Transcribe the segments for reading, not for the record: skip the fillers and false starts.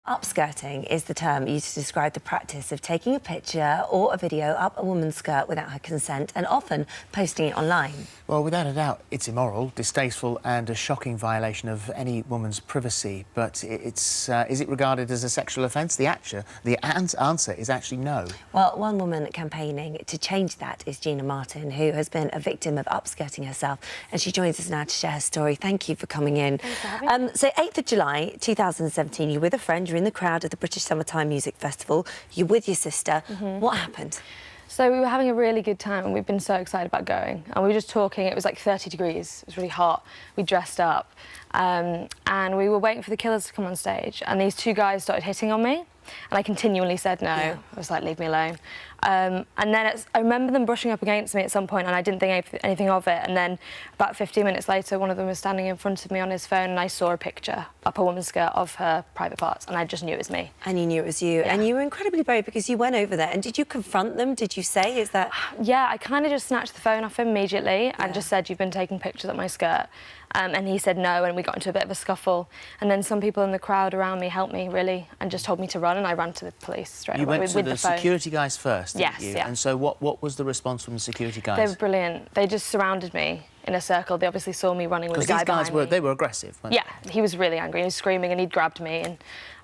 Upskirting is the term used to describe the practice of taking a picture or a video up a woman's skirt without her consent and often posting it online. Well, without a doubt, it's immoral, distasteful and a shocking violation of any woman's privacy. But is it regarded as a sexual offence? The answer is actually no. Well, one woman campaigning to change that is Gina Martin, who has been a victim of upskirting herself, and she joins us now to share her story. Thank you for coming in. Thanks for having me. So 8th of July 2017, you're with a friend, you're in the crowd at the British Summertime Music Festival, you're with your sister. What happened? So we were having a really good time and we've been so excited about going. And we were just talking, it was like 30 degrees, it was really hot. We dressed up and we were waiting for the Killers to come on stage, and these two guys started hitting on me and I continually said no. Yeah. I was like, leave me alone. And then I remember them brushing up against me at some point and I didn't think anything of it. And then about 15 minutes later, one of them was standing in front of me on his phone and I saw a picture up a woman's skirt of her private parts and I just knew it was me. And you knew it was you. Yeah. And you were incredibly brave because you went over there. And did you confront them? Did you say, is that... Yeah, I kind of just snatched the phone off him immediately and just said, you've been taking pictures of my skirt. And he said no, and we got into a bit of a scuffle. And then some people in the crowd around me helped me, really, and just told me to run, and I ran to the police straight away with the phone. You went to the security guys first, didn't you? Yeah. And so what was the response from the security guys? They were brilliant. They just surrounded me in a circle. They obviously saw me running with a guy behind me. Because these guys were aggressive, weren't they? Yeah, he was really angry. He was screaming and he'd grabbed me.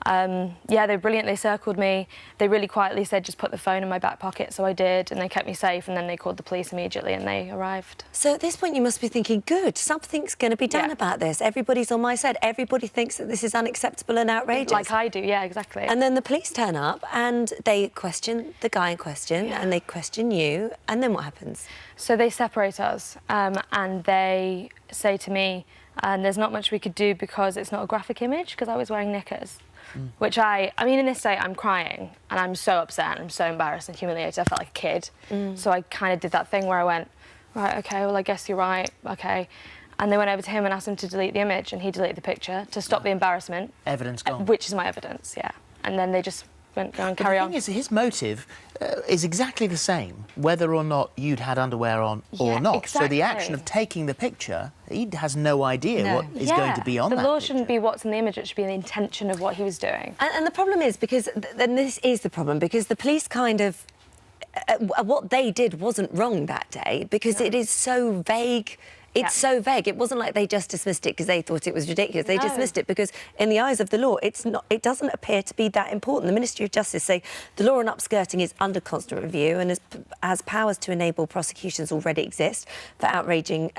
And yeah, they were brilliant. They circled me. They really quietly said, just put the phone in my back pocket, so I did, and they kept me safe, and then they called the police immediately and they arrived. So at this point you must be thinking, good, something's going to be done about this. Everybody's on my side. Everybody thinks that this is unacceptable and outrageous. Like I do, yeah, exactly. And then the police turn up and they question the guy in question and they question you, and then what happens? So they separate us and they say to me, there's not much we could do because it's not a graphic image, because I was wearing knickers. Which I mean, in this state, I'm crying and I'm so upset and I'm so embarrassed and humiliated. I felt like a kid. So I kind of did that thing where I went, right, OK, well, I guess you're right, OK. And they went over to him and asked him to delete the image, and he deleted the picture to stop the embarrassment. Evidence gone. Which is my evidence, yeah. And then they just went, go and carry on. The thing is, his motive is exactly the same, whether or not you'd had underwear on or not. Exactly. So the action of taking the picture, he has no idea what is going to be on that The law picture. shouldn't be what's in the image, it should be the intention of what he was doing. And the problem is, because then this is the problem, because the police kind of... what they did wasn't wrong that day, because it is so vague. It's so vague. It wasn't like they just dismissed it because they thought it was ridiculous. They dismissed it because, in the eyes of the law, it's not. It doesn't appear to be that important. The Ministry of Justice say the law on upskirting is under constant review and has powers to enable prosecutions already exist for outraging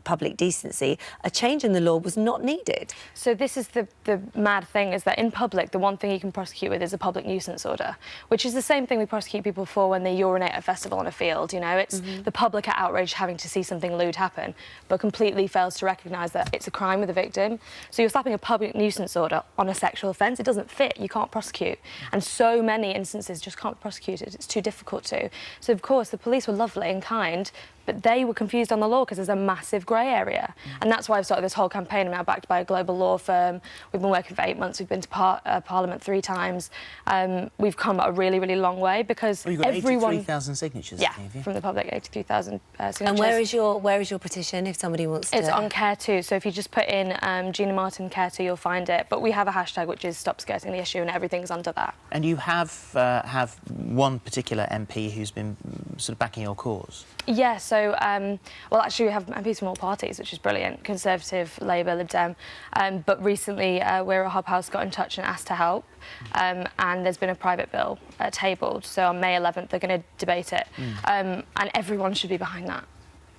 public decency. A change in the law was not needed. So this is the mad thing, is that in public, the one thing you can prosecute with is a public nuisance order, which is the same thing we prosecute people for when they urinate at a festival on a field, you know? It's the public are outraged having to see something lewd happen, but completely fails to recognise that it's a crime with a victim. So you're slapping a public nuisance order on a sexual offence. It doesn't fit. You can't prosecute. And so many instances just can't be prosecuted. It's too difficult to. So, of course, the police were lovely and kind, but they were confused on the law because there's a massive grey area. And that's why I've started this whole campaign. I'm now backed by a global law firm. We've been working for 8 months. We've been to Parliament 3 times. We've come a really, really long way because you've got everyone... 83,000 signatures. Yeah, from the public, 83,000 signatures. And where is your petition if somebody wants to... It's on Care2, so if you just put in Gina Martin Care2, you'll find it. But we have a hashtag which is Stop Skirting the Issue, and everything's under that. And you have one particular MP who's been sort of backing your cause. Yeah, so, well, actually, we have MPs from all parties, which is brilliant. Conservative, Labour, Lib Dem. But recently, We're a Hub House got in touch and asked to help. And there's been a private bill tabled. So on May 11th, they're going to debate it. And everyone should be behind that.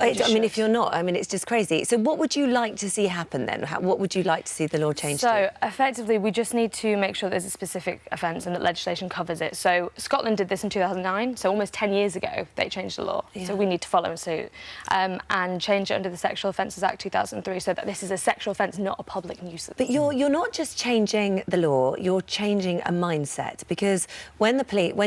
I mean, if you're not, I mean, it's just crazy. So what would you like to see happen then? What would you like to see the law change to? So, effectively, we just need to make sure there's a specific offence and that legislation covers it. So Scotland did this in 2009, so almost 10 years ago they changed the law. So we need to follow suit and change it under the Sexual Offences Act 2003 so that this is a sexual offence, not a public nuisance. But you're not just changing the law, you're changing a mindset, because when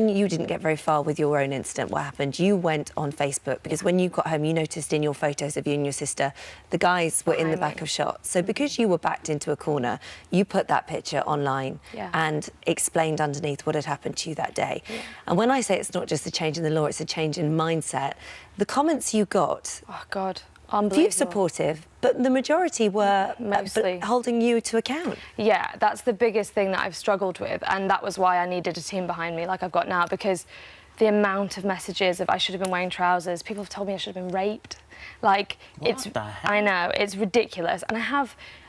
you didn't get very far with your own incident, what happened? You went on Facebook because when you got home, you noticed in your photos of you and your sister, the guys were in the back of shots. So because you were backed into a corner, you put that picture online and explained underneath what had happened to you that day. And when I say it's not just a change in the law, it's a change in mindset, the comments you got... Oh, God, unbelievable. Few supportive, But the majority were Mostly. holding you to account. Yeah, that's the biggest thing that I've struggled with, and that was why I needed a team behind me like I've got now, because the amount of messages of I should have been wearing trousers, people have told me I should have been raped. Like, What the hell? I know, it's ridiculous. And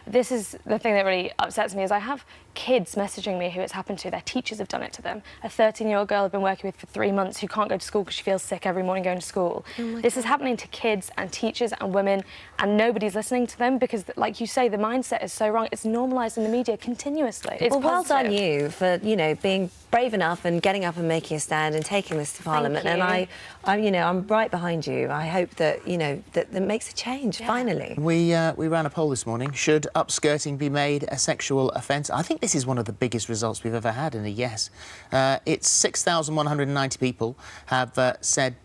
this is the thing that really upsets me, is I have kids messaging me who it's happened to. Their teachers have done it to them. A 13-year-old girl I've been working with for 3 months who can't go to school because she feels sick every morning going to school. This is happening to kids and teachers and women, and nobody's listening to them because, like you say, the mindset is so wrong. It's normalised in the media continuously. It's well done positive. you for, you know, being brave enough and getting up and making a stand and taking this to Parliament. Thank you. And you know, I'm right behind you. I hope that, you know, that makes a change, finally. We ran a poll this morning. Should upskirting be made a sexual offence? I think this is one of the biggest results we've ever had in a yes. It's 6,190 people have said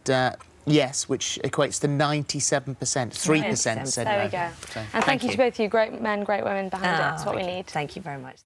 yes, which equates to 97%. 3% said no. There we go. So, And thank you to both of you, great men, great women behind it. That's what we need. Thank you very much.